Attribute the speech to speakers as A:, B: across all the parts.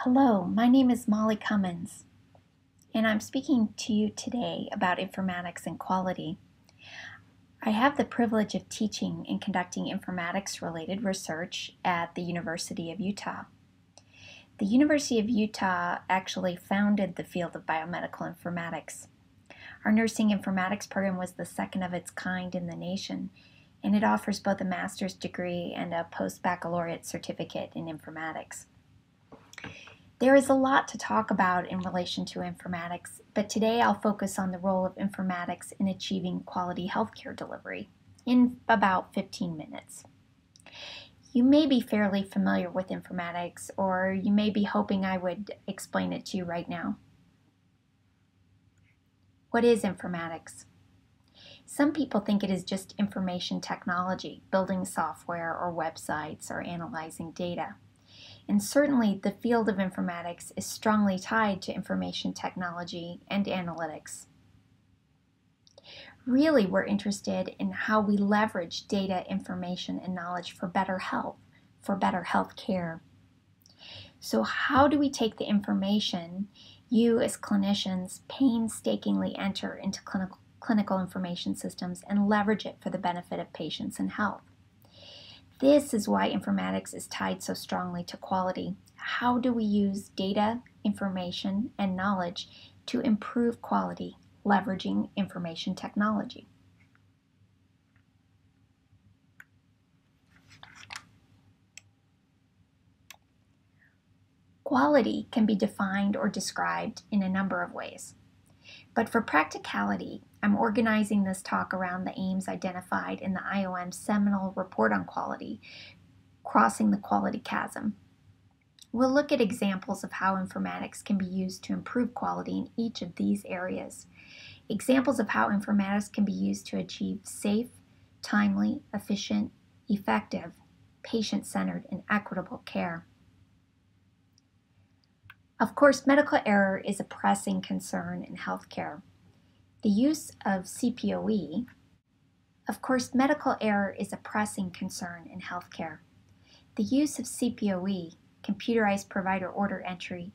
A: Hello, my name is Molly Cummins, and I'm speaking to you today about informatics and quality. I have the privilege of teaching and conducting informatics-related research at the University of Utah. The University of Utah actually founded the field of biomedical informatics. Our nursing informatics program was the second of its kind in the nation, and it offers both a master's degree and a post-baccalaureate certificate in informatics. There is a lot to talk about in relation to informatics, but today I'll focus on the role of informatics in achieving quality healthcare delivery in about 15 minutes. You may be fairly familiar with informatics, or you may be hoping I would explain it to you right now. What is informatics? Some people think it is just information technology, building software or websites or analyzing data. And certainly the field of informatics is strongly tied to information technology and analytics. Really, we're interested in how we leverage data, information, and knowledge for better health, for better health care. So how do we take the information you as clinicians painstakingly enter into clinical information systems and leverage it for the benefit of patients and health? This is why informatics is tied so strongly to quality. How do we use data, information, and knowledge to improve quality, leveraging information technology? Quality can be defined or described in a number of ways. But for practicality, I'm organizing this talk around the aims identified in the IOM's seminal report on quality, Crossing the Quality Chasm. We'll look at examples of how informatics can be used to improve quality in each of these areas. Examples of how informatics can be used to achieve safe, timely, efficient, effective, patient-centered, and equitable care. Of course, medical error is a pressing concern in healthcare. The use of CPOE, of course, medical error is a pressing concern in healthcare. The use of CPOE, computerized provider order entry,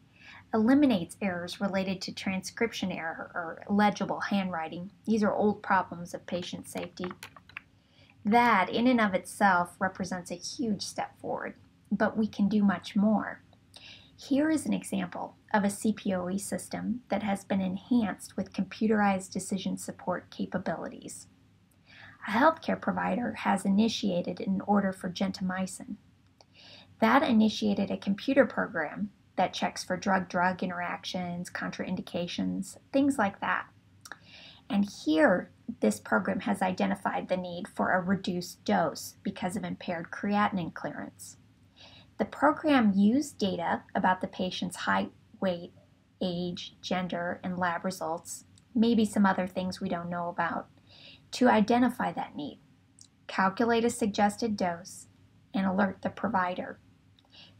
A: eliminates errors related to transcription error or illegible handwriting. These are old problems of patient safety. That, in and of itself, represents a huge step forward, but we can do much more. Here is an example of a CPOE system that has been enhanced with computerized decision support capabilities. A healthcare provider has initiated an order for gentamicin. That initiated a computer program that checks for drug-drug interactions, contraindications, things like that. And here, this program has identified the need for a reduced dose because of impaired creatinine clearance. The program used data about the patient's height, weight, age, gender, and lab results, maybe some other things we don't know about, to identify that need, calculate a suggested dose, and alert the provider.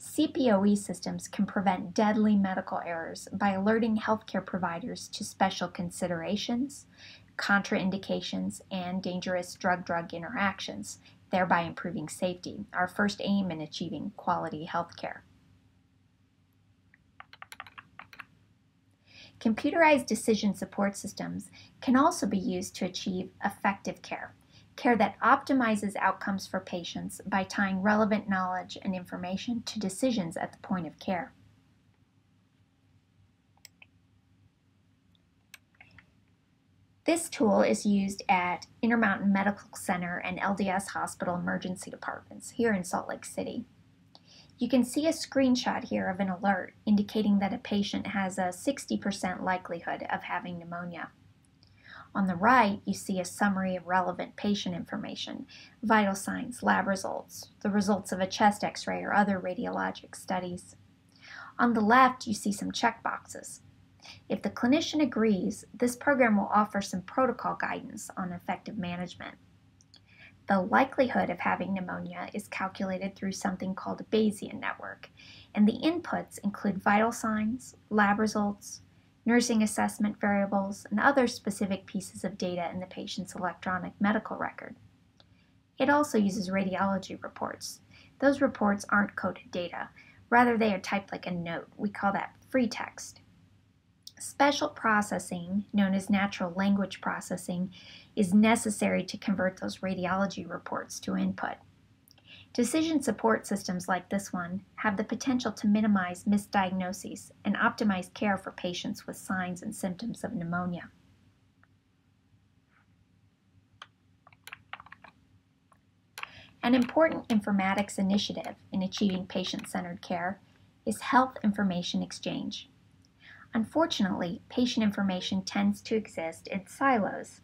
A: CPOE systems can prevent deadly medical errors by alerting healthcare providers to special considerations, contraindications, and dangerous drug-drug interactions, thereby improving safety, our first aim in achieving quality healthcare. Computerized decision support systems can also be used to achieve effective care, care that optimizes outcomes for patients by tying relevant knowledge and information to decisions at the point of care. This tool is used at Intermountain Medical Center and LDS Hospital emergency departments here in Salt Lake City. You can see a screenshot here of an alert indicating that a patient has a 60% likelihood of having pneumonia. On the right, you see a summary of relevant patient information, vital signs, lab results, the results of a chest x-ray or other radiologic studies. On the left, you see some checkboxes. If the clinician agrees, this program will offer some protocol guidance on effective management. The likelihood of having pneumonia is calculated through something called a Bayesian network, and the inputs include vital signs, lab results, nursing assessment variables, and other specific pieces of data in the patient's electronic medical record. It also uses radiology reports. Those reports aren't coded data. Rather, they are typed like a note. We call that free text. Special processing, known as natural language processing, is necessary to convert those radiology reports to input. Decision support systems like this one have the potential to minimize misdiagnoses and optimize care for patients with signs and symptoms of pneumonia. An important informatics initiative in achieving patient-centered care is health information exchange. Unfortunately, patient information tends to exist in silos.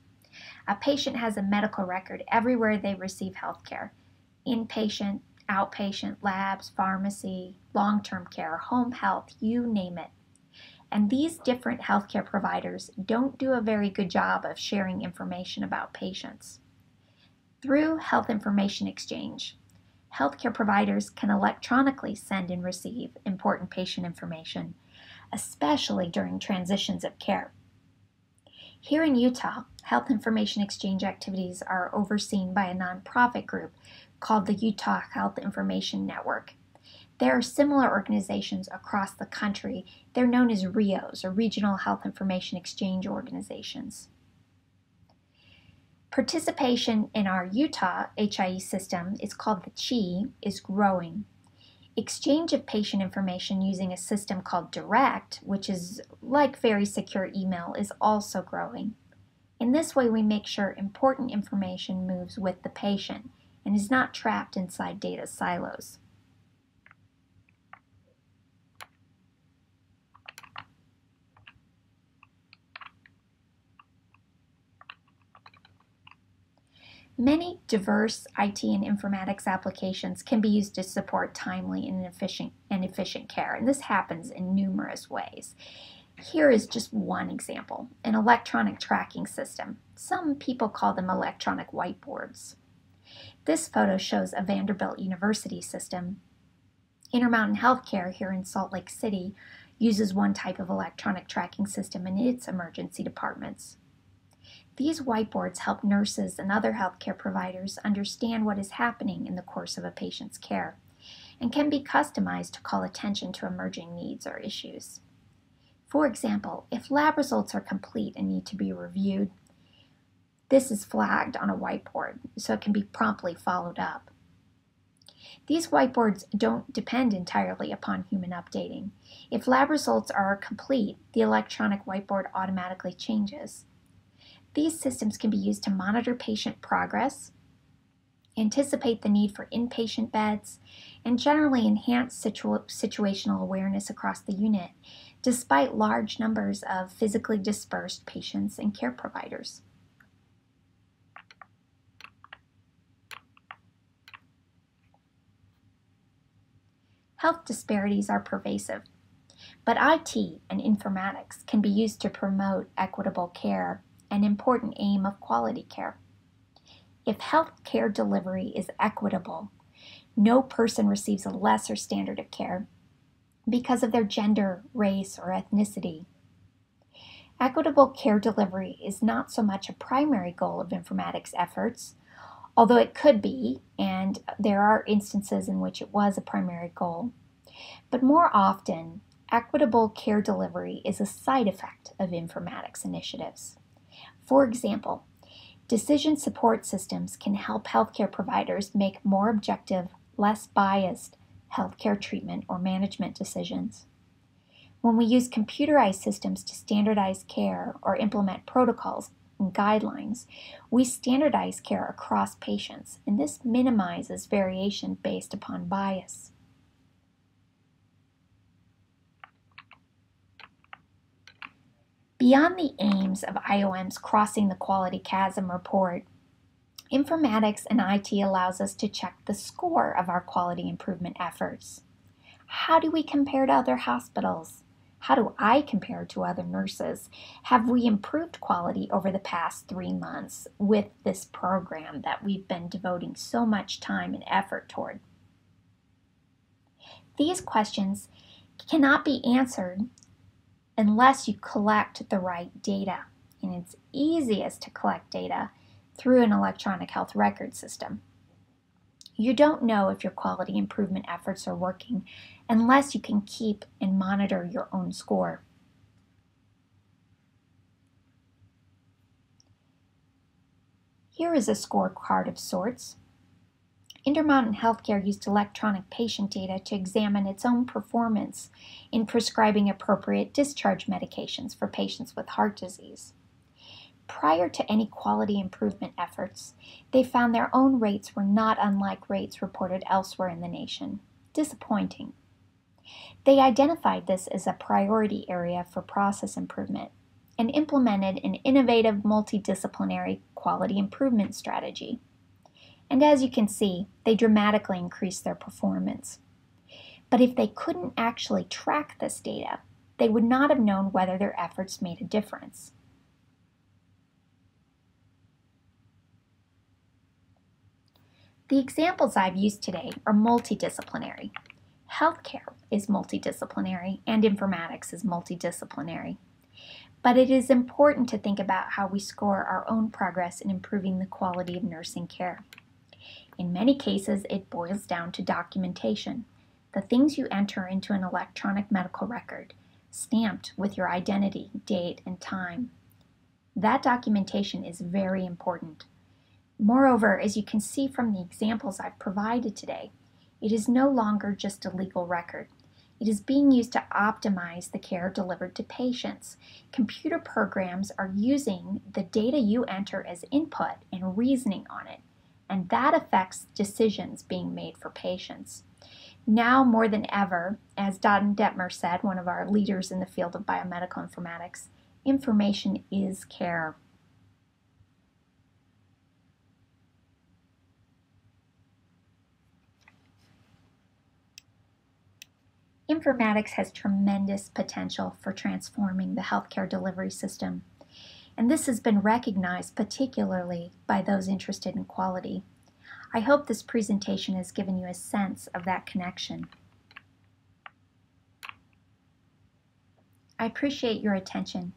A: A patient has a medical record everywhere they receive health care: inpatient, outpatient, labs, pharmacy, long-term care, home health, you name it. And these different healthcare providers don't do a very good job of sharing information about patients. Through health information exchange, healthcare providers can electronically send and receive important patient information, especially during transitions of care. Here in Utah, health information exchange activities are overseen by a nonprofit group called the Utah Health Information Network. There are similar organizations across the country. They're known as RIOs, or Regional Health Information Exchange Organizations. Participation in our Utah HIE system is called the CHI, is growing. Exchange of patient information using a system called Direct, which is like very secure email, is also growing. In this way, we make sure important information moves with the patient and is not trapped inside data silos. Many diverse IT and informatics applications can be used to support timely and efficient care, and this happens in numerous ways. Here is just one example: an electronic tracking system. Some people call them electronic whiteboards. This photo shows a Vanderbilt University system. Intermountain Healthcare here in Salt Lake City uses one type of electronic tracking system in its emergency departments. These whiteboards help nurses and other healthcare providers understand what is happening in the course of a patient's care and can be customized to call attention to emerging needs or issues. For example, if lab results are complete and need to be reviewed, this is flagged on a whiteboard so it can be promptly followed up. These whiteboards don't depend entirely upon human updating. If lab results are complete, the electronic whiteboard automatically changes. These systems can be used to monitor patient progress, anticipate the need for inpatient beds, and generally enhance situational awareness across the unit, despite large numbers of physically dispersed patients and care providers. Health disparities are pervasive, but IT and informatics can be used to promote equitable care, an important aim of quality care. If health care delivery is equitable, no person receives a lesser standard of care because of their gender, race, or ethnicity. Equitable care delivery is not so much a primary goal of informatics efforts, although it could be, and there are instances in which it was a primary goal. But more often, equitable care delivery is a side effect of informatics initiatives. For example, decision support systems can help healthcare providers make more objective, less biased healthcare treatment or management decisions. When we use computerized systems to standardize care or implement protocols and guidelines, we standardize care across patients, and this minimizes variation based upon bias. Beyond the aims of IOM's Crossing the Quality Chasm report, informatics and IT allows us to check the score of our quality improvement efforts. How do we compare to other hospitals? How do I compare to other nurses? Have we improved quality over the past 3 months with this program that we've been devoting so much time and effort toward? These questions cannot be answered unless you collect the right data, and it's easiest to collect data through an electronic health record system. You don't know if your quality improvement efforts are working unless you can keep and monitor your own score. Here is a scorecard of sorts. Intermountain Healthcare used electronic patient data to examine its own performance in prescribing appropriate discharge medications for patients with heart disease. Prior to any quality improvement efforts, they found their own rates were not unlike rates reported elsewhere in the nation. Disappointing. They identified this as a priority area for process improvement and implemented an innovative multidisciplinary quality improvement strategy. And as you can see, they dramatically increased their performance. But if they couldn't actually track this data, they would not have known whether their efforts made a difference. The examples I've used today are multidisciplinary. Healthcare is multidisciplinary and informatics is multidisciplinary. But it is important to think about how we score our own progress in improving the quality of nursing care. In many cases, it boils down to documentation, the things you enter into an electronic medical record, stamped with your identity, date, and time. That documentation is very important. Moreover, as you can see from the examples I've provided today, it is no longer just a legal record. It is being used to optimize the care delivered to patients. Computer programs are using the data you enter as input and reasoning on it, and that affects decisions being made for patients. Now more than ever, as Don Detmer said, one of our leaders in the field of biomedical informatics, information is care. Informatics has tremendous potential for transforming the healthcare delivery system, and this has been recognized particularly by those interested in quality. I hope this presentation has given you a sense of that connection. I appreciate your attention.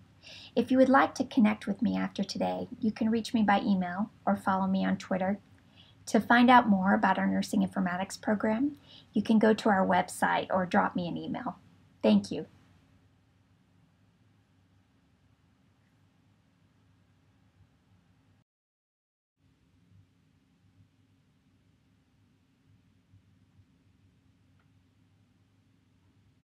A: If you would like to connect with me after today, you can reach me by email or follow me on Twitter. To find out more about our nursing informatics program, you can go to our website or drop me an email. Thank you.